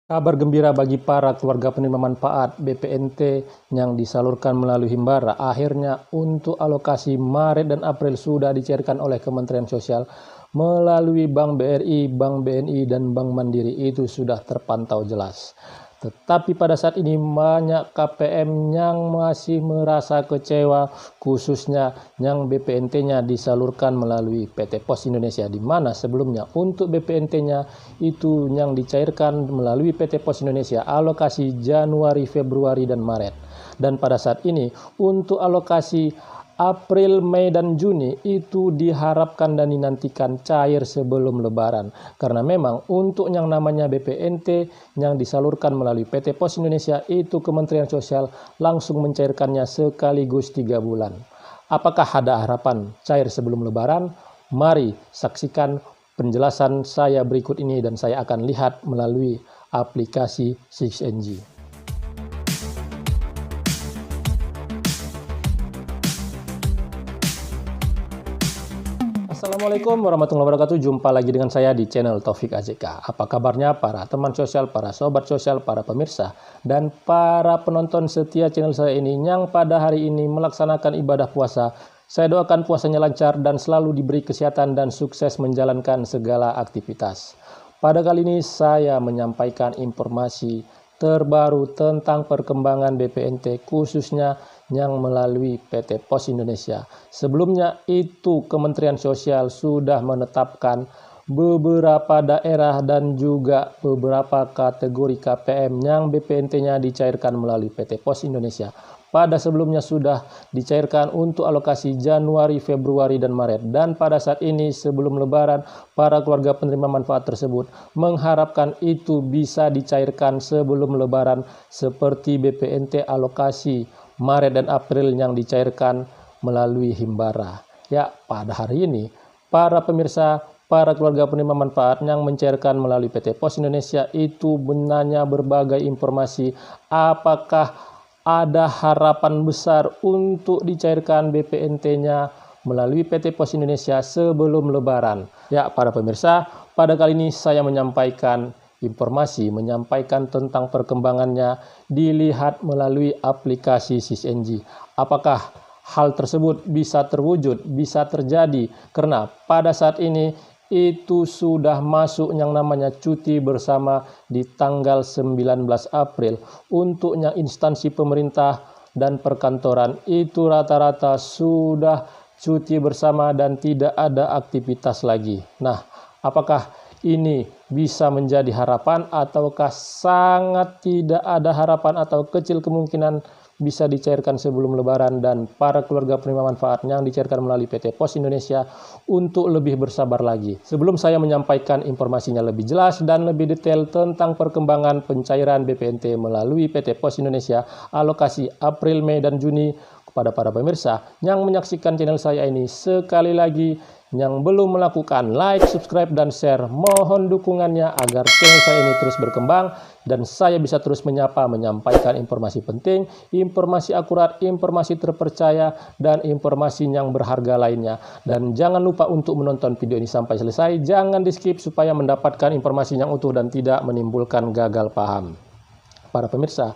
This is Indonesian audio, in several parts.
Kabar gembira bagi para keluarga penerima manfaat BPNT yang disalurkan melalui Himbara. Akhirnya untuk alokasi Maret dan April sudah dicairkan oleh Kementerian Sosial melalui Bank BRI, Bank BNI, dan Bank Mandiri. Itu sudah terpantau jelas. Tetapi pada saat ini banyak KPM yang masih merasa kecewa, khususnya yang BPNT-nya disalurkan melalui PT Pos Indonesia, di mana sebelumnya untuk BPNT-nya itu yang dicairkan melalui PT Pos Indonesia alokasi Januari, Februari, dan Maret. Dan pada saat ini untuk alokasi April, Mei, dan Juni itu diharapkan dan dinantikan cair sebelum Lebaran. Karena memang untuk yang namanya BPNT yang disalurkan melalui PT Pos Indonesia itu Kementerian Sosial langsung mencairkannya sekaligus 3 bulan. Apakah ada harapan cair sebelum Lebaran? Mari saksikan penjelasan saya berikut ini dan saya akan lihat melalui aplikasi 6NG. Assalamualaikum warahmatullahi wabarakatuh. Jumpa lagi dengan saya di channel Taufik AJK. Apa kabarnya para teman sosial, para sobat sosial, para pemirsa, dan para penonton setia channel saya ini yang pada hari ini melaksanakan ibadah puasa. Saya doakan puasanya lancar dan selalu diberi kesehatan dan sukses menjalankan segala aktivitas. Pada kali ini saya menyampaikan informasi terbaru tentang perkembangan BPNT khususnya yang melalui PT Pos Indonesia. Sebelumnya itu Kementerian Sosial sudah menetapkan beberapa daerah dan juga beberapa kategori KPM yang BPNT-nya dicairkan melalui PT Pos Indonesia. Pada sebelumnya sudah dicairkan untuk alokasi Januari, Februari, dan Maret. Dan pada saat ini sebelum Lebaran, para keluarga penerima manfaat tersebut mengharapkan itu bisa dicairkan sebelum Lebaran seperti BPNT alokasi Maret dan April yang dicairkan melalui Himbara. Ya, pada hari ini para pemirsa, para keluarga penerima manfaat yang mencairkan melalui PT Pos Indonesia itu menanya berbagai informasi apakah ada harapan besar untuk dicairkan BPNT-nya melalui PT Pos Indonesia sebelum Lebaran. Ya, para pemirsa, pada kali ini saya menyampaikan informasi, menyampaikan tentang perkembangannya dilihat melalui aplikasi 6NG. Apakah hal tersebut bisa terwujud, bisa terjadi? Karena pada saat ini itu sudah masuk yang namanya cuti bersama di tanggal 19 April. Untuknya instansi pemerintah dan perkantoran itu rata-rata sudah cuti bersama dan tidak ada aktivitas lagi. Nah, apakah ini bisa menjadi harapan ataukah sangat tidak ada harapan atau kecil kemungkinan bisa dicairkan sebelum Lebaran dan para keluarga penerima manfaat yang dicairkan melalui PT Pos Indonesia untuk lebih bersabar lagi. Sebelum saya menyampaikan informasinya lebih jelas dan lebih detail tentang perkembangan pencairan BPNT melalui PT Pos Indonesia alokasi April, Mei, dan Juni kepada para pemirsa yang menyaksikan channel saya ini, sekali lagi yang belum melakukan like, subscribe, dan share, mohon dukungannya agar channel saya ini terus berkembang dan saya bisa terus menyampaikan informasi penting, informasi akurat, informasi terpercaya, dan informasi yang berharga lainnya. Dan jangan lupa untuk menonton video ini sampai selesai, jangan di skip supaya mendapatkan informasi yang utuh dan tidak menimbulkan gagal paham. Para pemirsa,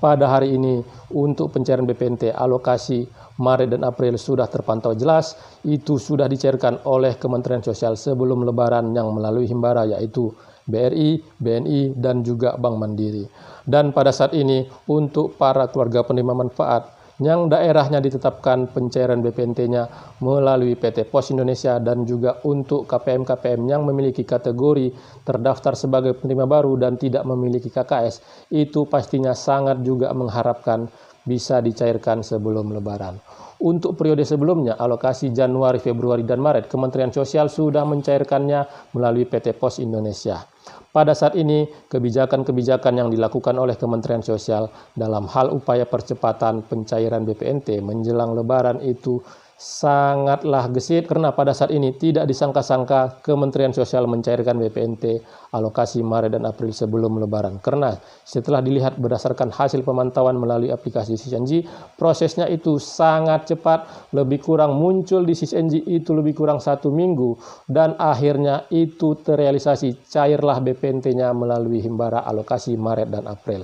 pada hari ini untuk pencairan BPNT alokasi Maret dan April sudah terpantau jelas, itu sudah dicairkan oleh Kementerian Sosial sebelum Lebaran yang melalui Himbara, yaitu BRI, BNI, dan juga Bank Mandiri. Dan pada saat ini untuk para keluarga penerima manfaat yang daerahnya ditetapkan pencairan BPNT-nya melalui PT Pos Indonesia dan juga untuk KPM-KPM yang memiliki kategori terdaftar sebagai penerima baru dan tidak memiliki KKS, itu pastinya sangat juga mengharapkan bisa dicairkan sebelum Lebaran. Untuk periode sebelumnya, alokasi Januari, Februari, dan Maret, Kementerian Sosial sudah mencairkannya melalui PT Pos Indonesia. Pada saat ini, kebijakan-kebijakan yang dilakukan oleh Kementerian Sosial dalam hal upaya percepatan pencairan BPNT menjelang Lebaran itu sangatlah gesit karena pada saat ini tidak disangka-sangka Kementerian Sosial mencairkan BPNT alokasi Maret dan April sebelum Lebaran. Karena setelah dilihat berdasarkan hasil pemantauan melalui aplikasi SisNG, prosesnya itu sangat cepat, lebih kurang muncul di SisNG itu lebih kurang 1 minggu, dan akhirnya itu terrealisasi, cairlah BPNT-nya melalui Himbara alokasi Maret dan April.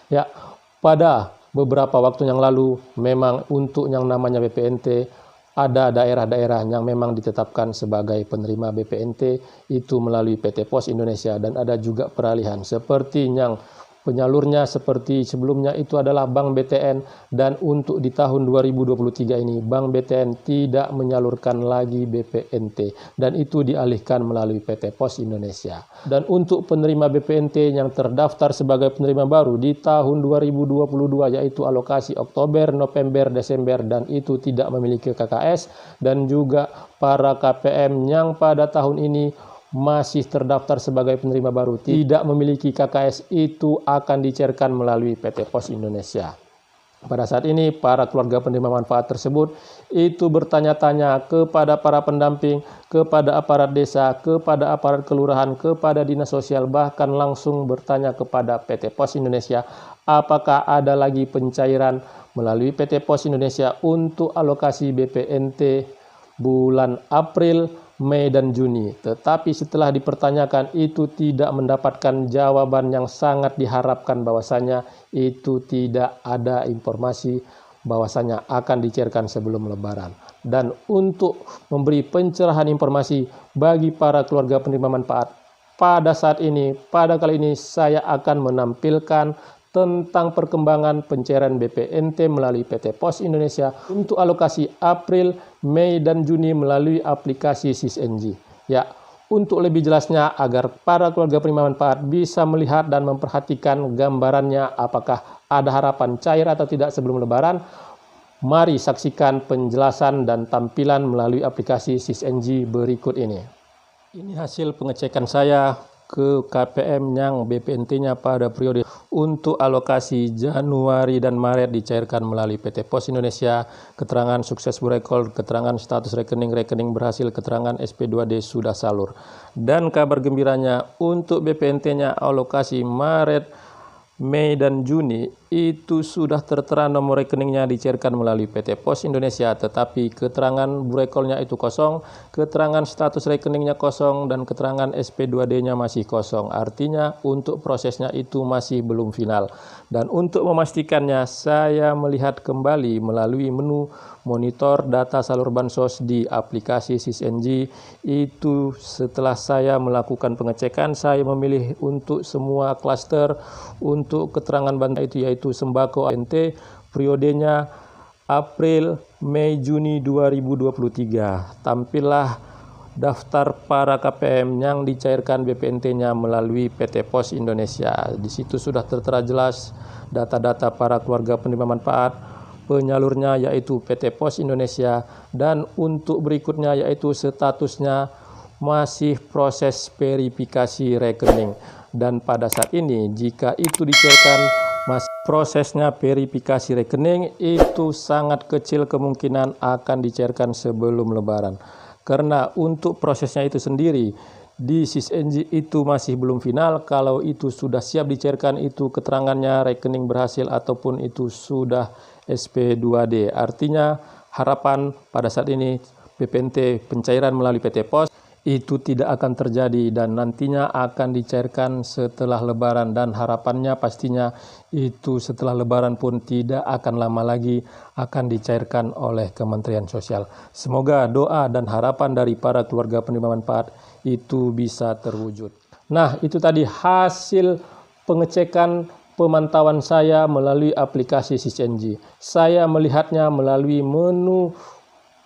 Ya, pada beberapa waktu yang lalu memang untuk yang namanya BPNT ada daerah-daerah yang memang ditetapkan sebagai penerima BPNT itu melalui PT Pos Indonesia, dan ada juga peralihan seperti yang penyalurnya seperti sebelumnya itu adalah Bank BTN, dan untuk di tahun 2023 ini Bank BTN tidak menyalurkan lagi BPNT dan itu dialihkan melalui PT Pos Indonesia. Dan untuk penerima BPNT yang terdaftar sebagai penerima baru di tahun 2022 yaitu alokasi Oktober, November, Desember dan itu tidak memiliki KKS, dan juga para KPM yang pada tahun ini masih terdaftar sebagai penerima baru tidak memiliki KKS itu akan dicairkan melalui PT Pos Indonesia. Pada saat ini para keluarga penerima manfaat tersebut itu bertanya-tanya kepada para pendamping, kepada aparat desa, kepada aparat kelurahan, kepada dinas sosial, bahkan langsung bertanya kepada PT Pos Indonesia apakah ada lagi pencairan melalui PT Pos Indonesia untuk alokasi BPNT bulan April, Mei dan Juni. Tetapi setelah dipertanyakan itu tidak mendapatkan jawaban yang sangat diharapkan, bahwasanya itu tidak ada informasi bahwasanya akan dicairkan sebelum Lebaran. Dan untuk memberi pencerahan informasi bagi para keluarga penerima manfaat, pada saat ini, pada kali ini saya akan menampilkan tentang perkembangan pencairan BPNT melalui PT Pos Indonesia untuk alokasi April, Mei, dan Juni melalui aplikasi SisNG. Ya, untuk lebih jelasnya agar para keluarga penerima manfaat bisa melihat dan memperhatikan gambarannya apakah ada harapan cair atau tidak sebelum Lebaran, mari saksikan penjelasan dan tampilan melalui aplikasi SisNG berikut ini. Ini hasil pengecekan saya ke KPM yang BPNT-nya pada periode untuk alokasi Januari dan Maret dicairkan melalui PT Pos Indonesia, keterangan sukses record, keterangan status rekening berhasil, keterangan SP2D sudah salur. Dan kabar gembiranya untuk BPNT-nya alokasi Maret, Mei dan Juni itu sudah tertera nomor rekeningnya dicairkan melalui PT Pos Indonesia, tetapi keterangan burekolnya itu kosong, keterangan status rekeningnya kosong, dan keterangan SP2D-nya masih kosong. Artinya untuk prosesnya itu masih belum final. Dan untuk memastikannya saya melihat kembali melalui menu monitor data salur bansos di aplikasi SisNG. Itu setelah saya melakukan pengecekan, saya memilih untuk semua klaster untuk keterangan bantuan itu yaitu sembako ANT periodenya April, Mei, Juni 2023. Tampillah daftar para KPM yang dicairkan BPNT-nya melalui PT Pos Indonesia. Di situ sudah tertera jelas data-data para keluarga penerima manfaat, penyalurnya yaitu PT Pos Indonesia, dan untuk berikutnya yaitu statusnya masih proses verifikasi rekening. Dan pada saat ini jika itu dicairkan masih prosesnya verifikasi rekening, itu sangat kecil kemungkinan akan dicairkan sebelum Lebaran. Karena untuk prosesnya itu sendiri di SisNG itu masih belum final. Kalau itu sudah siap dicairkan itu keterangannya rekening berhasil ataupun itu sudah SP2D. Artinya harapan pada saat ini BPNT pencairan melalui PT Pos itu tidak akan terjadi dan nantinya akan dicairkan setelah Lebaran, dan harapannya pastinya itu setelah Lebaran pun tidak akan lama lagi akan dicairkan oleh Kementerian Sosial. Semoga doa dan harapan dari para keluarga penerima manfaat itu bisa terwujud. Nah, itu tadi hasil pengecekan pemantauan saya melalui aplikasi SisNG. Saya melihatnya melalui menu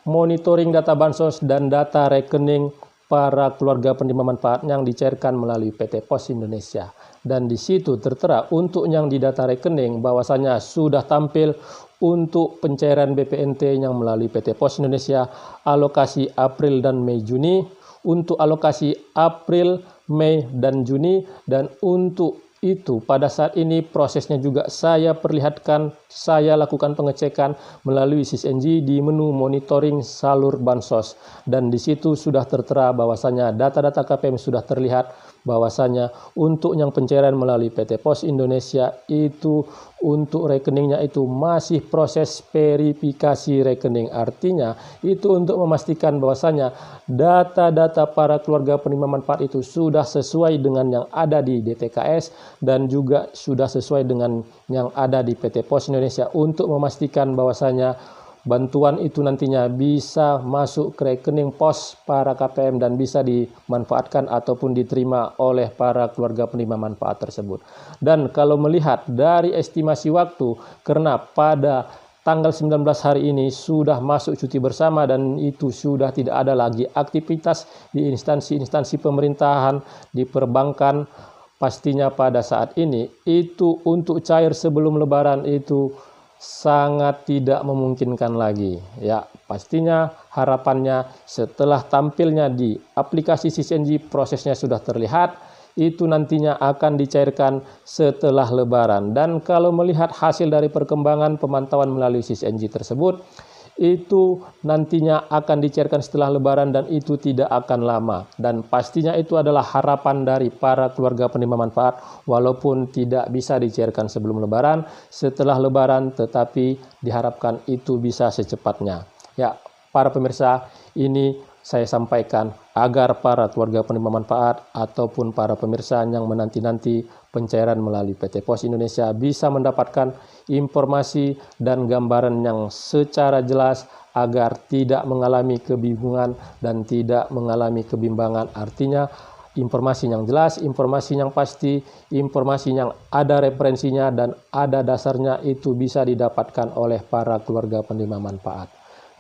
monitoring data bansos dan data rekening para keluarga penerima manfaat yang dicairkan melalui PT Pos Indonesia. Dan di situ tertera untuk yang di data rekening bahwasanya sudah tampil untuk pencairan BPNT yang melalui PT Pos Indonesia alokasi April dan Mei Juni, untuk alokasi April, Mei dan Juni, dan untuk itu pada saat ini prosesnya juga saya perlihatkan, saya lakukan pengecekan melalui SysNG di menu monitoring salur bansos, dan di situ sudah tertera bahwasanya data-data KPM sudah terlihat bahwasanya untuk yang pencairan melalui PT Pos Indonesia itu untuk rekeningnya itu masih proses verifikasi rekening. Artinya itu untuk memastikan bahwasanya data-data para keluarga penerima manfaat itu sudah sesuai dengan yang ada di DTKS dan juga sudah sesuai dengan yang ada di PT Pos Indonesia, untuk memastikan bahwasanya bantuan itu nantinya bisa masuk ke rekening pos para KPM dan bisa dimanfaatkan ataupun diterima oleh para keluarga penerima manfaat tersebut. Dan kalau melihat dari estimasi waktu, karena pada tanggal 19 hari ini sudah masuk cuti bersama dan itu sudah tidak ada lagi aktivitas di instansi-instansi pemerintahan, di perbankan, pastinya pada saat ini itu untuk cair sebelum Lebaran itu sangat tidak memungkinkan lagi. Ya, pastinya harapannya setelah tampilnya di aplikasi SysNG prosesnya sudah terlihat, itu nantinya akan dicairkan setelah Lebaran. Dan kalau melihat hasil dari perkembangan pemantauan melalui SysNG tersebut, itu nantinya akan dicairkan setelah Lebaran dan itu tidak akan lama, dan pastinya itu adalah harapan dari para keluarga penerima manfaat, walaupun tidak bisa dicairkan sebelum Lebaran, setelah Lebaran tetapi diharapkan itu bisa secepatnya. Ya, para pemirsa, ini saya sampaikan agar para keluarga penerima manfaat ataupun para pemirsa yang menanti-nanti pencairan melalui PT Pos Indonesia bisa mendapatkan informasi dan gambaran yang secara jelas agar tidak mengalami kebingungan dan tidak mengalami kebimbangan. Artinya informasi yang jelas, informasi yang pasti, informasi yang ada referensinya dan ada dasarnya itu bisa didapatkan oleh para keluarga penerima manfaat.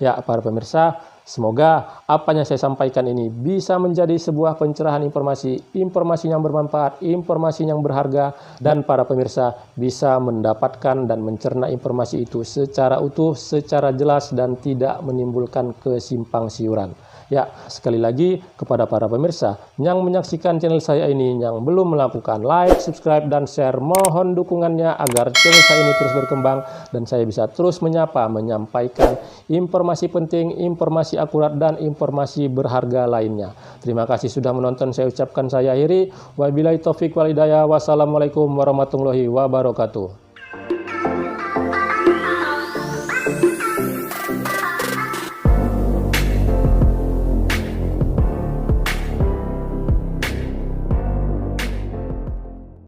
Ya, para pemirsa, semoga apa yang saya sampaikan ini bisa menjadi sebuah pencerahan informasi yang bermanfaat, informasi yang berharga, dan para pemirsa bisa mendapatkan dan mencerna informasi itu secara utuh, secara jelas, dan tidak menimbulkan kesimpang siuran. Ya, sekali lagi kepada para pemirsa yang menyaksikan channel saya ini yang belum melakukan like, subscribe, dan share, mohon dukungannya agar channel saya ini terus berkembang dan saya bisa terus menyampaikan informasi penting, informasi akurat, dan informasi berharga lainnya. Terima kasih sudah menonton, saya ucapkan saya akhiri. Wabillahi taufik wal hidayah. Wassalamualaikum warahmatullahi wabarakatuh.